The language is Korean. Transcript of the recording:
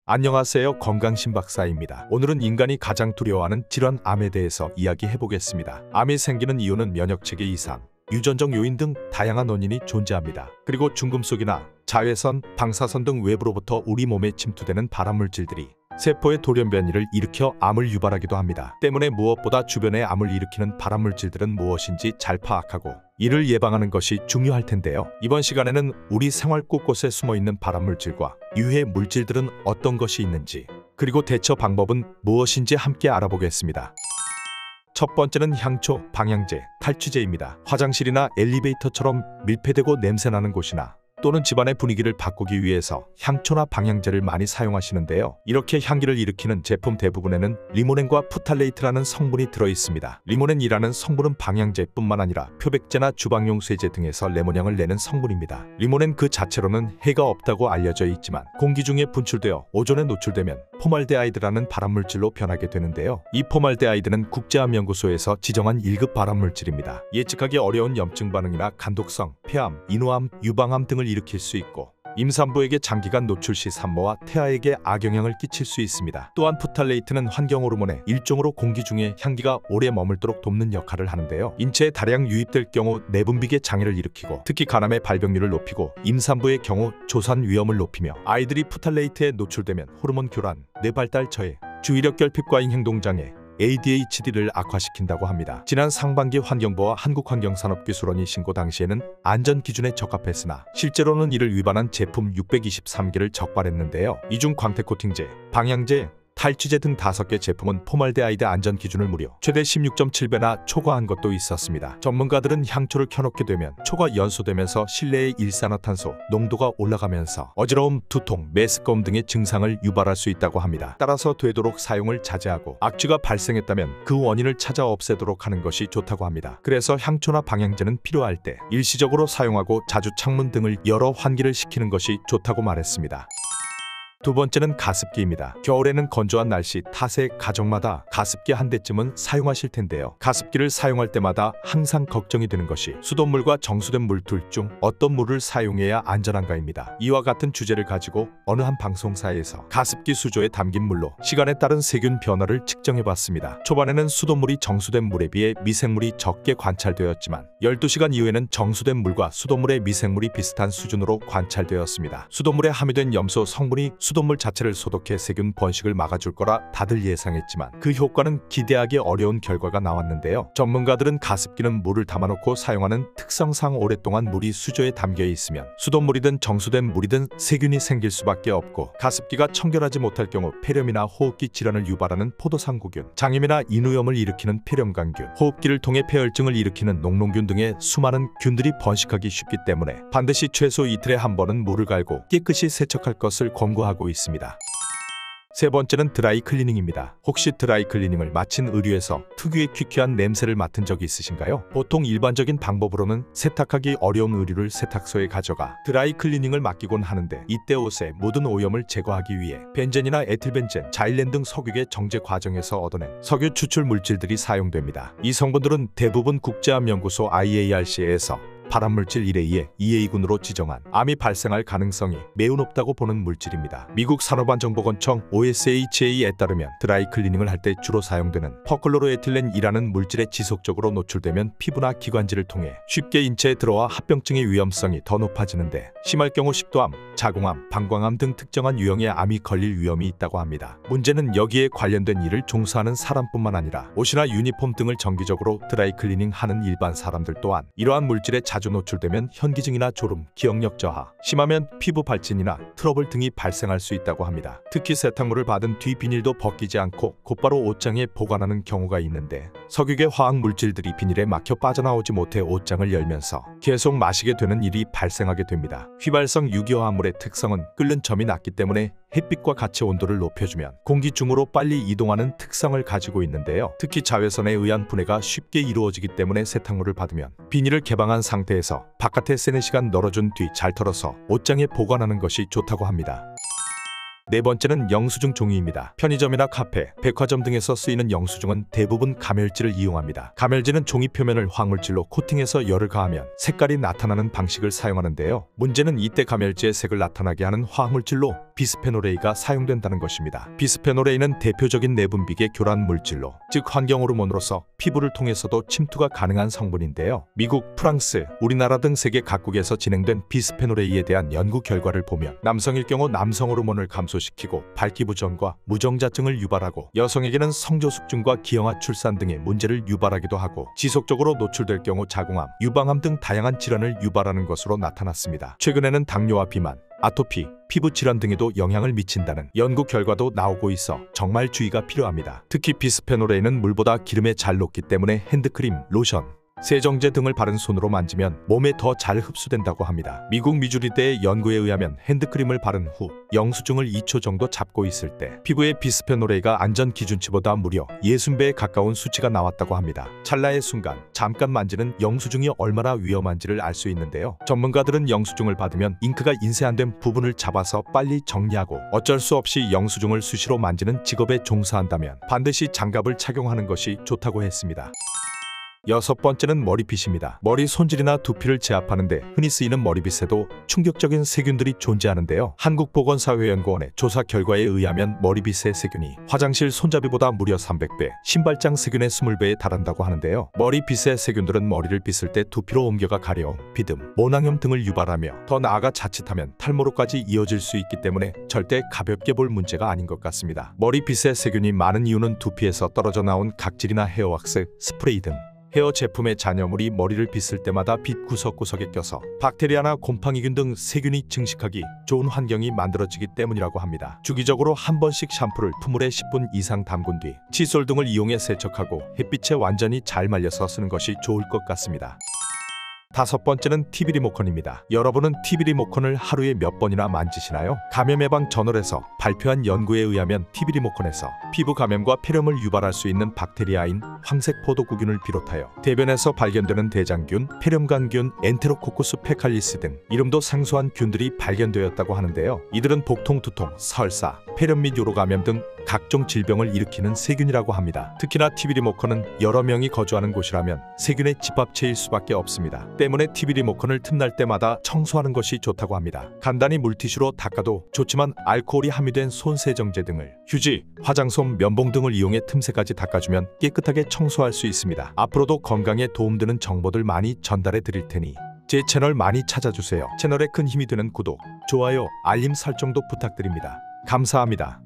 안녕하세요. 건강신 박사입니다. 오늘은 인간이 가장 두려워하는 질환 암에 대해서 이야기해 보겠습니다. 암이 생기는 이유는 면역체계 이상, 유전적 요인 등 다양한 원인이 존재합니다. 그리고 중금속이나 자외선, 방사선 등 외부로부터 우리 몸에 침투되는 발암물질들이 세포의 돌연변이를 일으켜 암을 유발하기도 합니다. 때문에 무엇보다 주변에 암을 일으키는 발암물질들은 무엇인지 잘 파악하고 이를 예방하는 것이 중요할 텐데요. 이번 시간에는 우리 생활 곳곳에 숨어있는 발암물질과 유해 물질들은 어떤 것이 있는지, 그리고 대처 방법은 무엇인지 함께 알아보겠습니다. 첫 번째는 향초, 방향제, 탈취제입니다. 화장실이나 엘리베이터처럼 밀폐되고 냄새나는 곳이나 또는 집안의 분위기를 바꾸기 위해서 향초나 방향제를 많이 사용하시는데요. 이렇게 향기를 일으키는 제품 대부분에는 리모넨과 프탈레이트라는 성분이 들어있습니다. 리모넨이라는 성분은 방향제뿐만 아니라 표백제나 주방용 세제 등에서 레몬향을 내는 성분입니다. 리모넨 그 자체로는 해가 없다고 알려져 있지만 공기 중에 분출되어 오존에 노출되면 포말데하이드라는 발암물질로 변하게 되는데요. 이 포말데하이드는 국제암연구소에서 지정한 1급 발암물질입니다. 예측하기 어려운 염증 반응이나 간독성, 폐암, 인후암, 유방암 등을 일으킬 수 있고 임산부에게 장기간 노출 시 산모와 태아에게 악영향을 끼칠 수 있습니다. 또한 프탈레이트는 환경 호르몬의 일종으로 공기 중에 향기가 오래 머물도록 돕는 역할을 하는데요. 인체에 다량 유입될 경우 내분비계 장애를 일으키고 특히 간암의 발병률을 높이고 임산부의 경우 조산 위험을 높이며 아이들이 프탈레이트에 노출되면 호르몬 교란, 뇌발달 저해, 주의력 결핍과잉 행동장애, ADHD를 악화시킨다고 합니다. 지난 상반기 환경부와 한국환경산업기술원이 신고 당시에는 안전기준에 적합했으나 실제로는 이를 위반한 제품 623개를 적발했는데요. 이 중 광택코팅제, 방향제, 탈취제 등 5개 제품은 포말데하이드 안전기준을 무려 최대 16.7배나 초과한 것도 있었습니다. 전문가들은 향초를 켜놓게 되면 초가 연소되면서 실내의 일산화탄소 농도가 올라가면서 어지러움, 두통, 메스꺼움 등의 증상을 유발할 수 있다고 합니다. 따라서 되도록 사용을 자제하고 악취가 발생했다면 그 원인을 찾아 없애도록 하는 것이 좋다고 합니다. 그래서 향초나 방향제는 필요할 때 일시적으로 사용하고 자주 창문 등을 열어 환기를 시키는 것이 좋다고 말했습니다. 두 번째는 가습기입니다. 겨울에는 건조한 날씨 탓에 가정마다 가습기 한 대쯤은 사용하실 텐데요. 가습기를 사용할 때마다 항상 걱정이 되는 것이 수돗물과 정수된 물 둘 중 어떤 물을 사용해야 안전한가입니다. 이와 같은 주제를 가지고 어느 한 방송사에서 가습기 수조에 담긴 물로 시간에 따른 세균 변화를 측정해봤습니다. 초반에는 수돗물이 정수된 물에 비해 미생물이 적게 관찰되었지만 12시간 이후에는 정수된 물과 수돗물의 미생물이 비슷한 수준으로 관찰되었습니다. 수돗물에 함유된 염소 성분이 수돗물 자체를 소독해 세균 번식을 막아줄 거라 다들 예상했지만 그 효과는 기대하기 어려운 결과가 나왔는데요. 전문가들은 가습기는 물을 담아놓고 사용하는 특성상 오랫동안 물이 수조에 담겨 있으면 수돗물이든 정수된 물이든 세균이 생길 수밖에 없고 가습기가 청결하지 못할 경우 폐렴이나 호흡기 질환을 유발하는 포도상구균, 장염이나 인후염을 일으키는 폐렴간균, 호흡기를 통해 폐혈증을 일으키는 녹농균 등의 수많은 균들이 번식하기 쉽기 때문에 반드시 최소 이틀에 한 번은 물을 갈고 깨끗이 세척할 것을 권고하고 있습니다. 세 번째는 드라이 클리닝입니다. 혹시 드라이 클리닝을 마친 의류에서 특유의 퀴퀴한 냄새를 맡은 적이 있으신가요? 보통 일반적인 방법으로는 세탁하기 어려운 의류를 세탁소에 가져가 드라이 클리닝을 맡기곤 하는데 이때 옷에 묻은 오염을 제거하기 위해 벤젠이나 에틸벤젠, 자일렌 등 석유계 정제 과정에서 얻어낸 석유 추출 물질들이 사용됩니다. 이 성분들은 대부분 국제암연구소 IARC에서 발암물질 1A의 2A군으로 지정한 암이 발생할 가능성이 매우 높다고 보는 물질입니다. 미국 산업안정보건청 OSHA에 따르면 드라이 클리닝을 할 때 주로 사용되는 퍼클로로에틸렌이라는 물질에 지속적으로 노출되면 피부나 기관지를 통해 쉽게 인체에 들어와 합병증의 위험성이 더 높아지는데 심할 경우 식도암, 자궁암, 방광암 등 특정한 유형의 암이 걸릴 위험이 있다고 합니다. 문제는 여기에 관련된 일을 종사하는 사람뿐만 아니라 옷이나 유니폼 등을 정기적으로 드라이 클리닝 하는 일반 사람들 또한 이러한 물질에 자주 노출되면 현기증이나 졸음, 기억력 저하, 심하면 피부 발진이나 트러블 등이 발생할 수 있다고 합니다. 특히 세탁물을 받은 뒤 비닐도 벗기지 않고 곧바로 옷장에 보관하는 경우가 있는데 석유계 화학 물질들이 비닐에 막혀 빠져나오지 못해 옷장을 열면서 계속 마시게 되는 일이 발생하게 됩니다. 휘발성 유기화합물의 특성은 끓는 점이 낮기 때문에 햇빛과 같이 온도를 높여주면 공기 중으로 빨리 이동하는 특성을 가지고 있는데요. 특히 자외선에 의한 분해가 쉽게 이루어지기 때문에 세탁물을 받으면 비닐을 개방한 상태에서 바깥에 3-4시간 널어준 뒤 잘 털어서 옷장에 보관하는 것이 좋다고 합니다. 네 번째는 영수증 종이입니다. 편의점이나 카페, 백화점 등에서 쓰이는 영수증은 대부분 가멸지를 이용합니다. 가멸지는 종이 표면을 황물질로 코팅해서 열을 가하면 색깔이 나타나는 방식을 사용하는데요. 문제는 이때 가멸지의 색을 나타나게 하는 화학물질로 비스페놀 A가 사용된다는 것입니다. 비스페놀 A는 대표적인 내분비계 교란 물질로, 즉 환경 호르몬으로서 피부를 통해서도 침투가 가능한 성분인데요. 미국, 프랑스, 우리나라 등 세계 각국에서 진행된 비스페놀 A에 대한 연구 결과를 보면 남성일 경우 남성 호르몬을 감소시키고 발기부전과 무정자증을 유발하고, 여성에게는 성조숙증과 기형아 출산 등의 문제를 유발하기도 하고, 지속적으로 노출될 경우 자궁암, 유방암 등 다양한 질환을 유발하는 것으로 나타났습니다. 최근에는 당뇨와 비만, 아토피, 피부 질환 등에도 영향을 미친다는 연구 결과도 나오고 있어 정말 주의가 필요합니다. 특히 비스페놀 A는 물보다 기름에 잘 녹기 때문에 핸드크림, 로션, 세정제 등을 바른 손으로 만지면 몸에 더 잘 흡수된다고 합니다. 미국 미주리대의 연구에 의하면 핸드크림을 바른 후 영수증을 2초 정도 잡고 있을 때 피부의 비스페놀 A가 안전 기준치보다 무려 60배에 가까운 수치가 나왔다고 합니다. 찰나의 순간 잠깐 만지는 영수증이 얼마나 위험한지를 알 수 있는데요. 전문가들은 영수증을 받으면 잉크가 인쇄 안 된 부분을 잡아서 빨리 정리하고, 어쩔 수 없이 영수증을 수시로 만지는 직업에 종사한다면 반드시 장갑을 착용하는 것이 좋다고 했습니다. 여섯 번째는 머리빗입니다. 머리 손질이나 두피를 제압하는데 흔히 쓰이는 머리빗에도 충격적인 세균들이 존재하는데요. 한국보건사회연구원의 조사 결과에 의하면 머리빗의 세균이 화장실 손잡이보다 무려 300배, 신발장 세균의 20배에 달한다고 하는데요. 머리빗의 세균들은 머리를 빗을 때 두피로 옮겨가 가려움, 비듬, 모낭염 등을 유발하며 더 나아가 자칫하면 탈모로까지 이어질 수 있기 때문에 절대 가볍게 볼 문제가 아닌 것 같습니다. 머리빗의 세균이 많은 이유는 두피에서 떨어져 나온 각질이나 헤어왁스, 스프레이 등 헤어 제품의 잔여물이 머리를 빗을 때마다 빗 구석구석에 껴서 박테리아나 곰팡이균 등 세균이 증식하기 좋은 환경이 만들어지기 때문이라고 합니다. 주기적으로 한 번씩 샴푸를 풀물에 10분 이상 담근 뒤 칫솔 등을 이용해 세척하고 햇빛에 완전히 잘 말려서 쓰는 것이 좋을 것 같습니다. 다섯 번째는 TV 리모컨입니다. 여러분은 TV 리모컨을 하루에 몇 번이나 만지시나요? 감염 예방 저널에서 발표한 연구에 의하면 TV 리모컨에서 피부 감염과 폐렴을 유발할 수 있는 박테리아인 황색 포도구균을 비롯하여 대변에서 발견되는 대장균, 폐렴간균, 엔테로코쿠스 페칼리스 등 이름도 생소한 균들이 발견되었다고 하는데요. 이들은 복통, 두통, 설사, 폐렴 및 요로감염 등 각종 질병을 일으키는 세균이라고 합니다. 특히나 TV 리모컨은 여러 명이 거주하는 곳이라면 세균의 집합체일 수밖에 없습니다. 때문에 TV 리모컨을 틈날 때마다 청소하는 것이 좋다고 합니다. 간단히 물티슈로 닦아도 좋지만 알코올이 함유된 손세정제 등을, 휴지, 화장솜, 면봉 등을 이용해 틈새까지 닦아주면 깨끗하게 청소할 수 있습니다. 앞으로도 건강에 도움되는 정보들 많이 전달해 드릴 테니 제 채널 많이 찾아주세요. 채널에 큰 힘이 되는 구독, 좋아요, 알림 설정도 부탁드립니다. 감사합니다.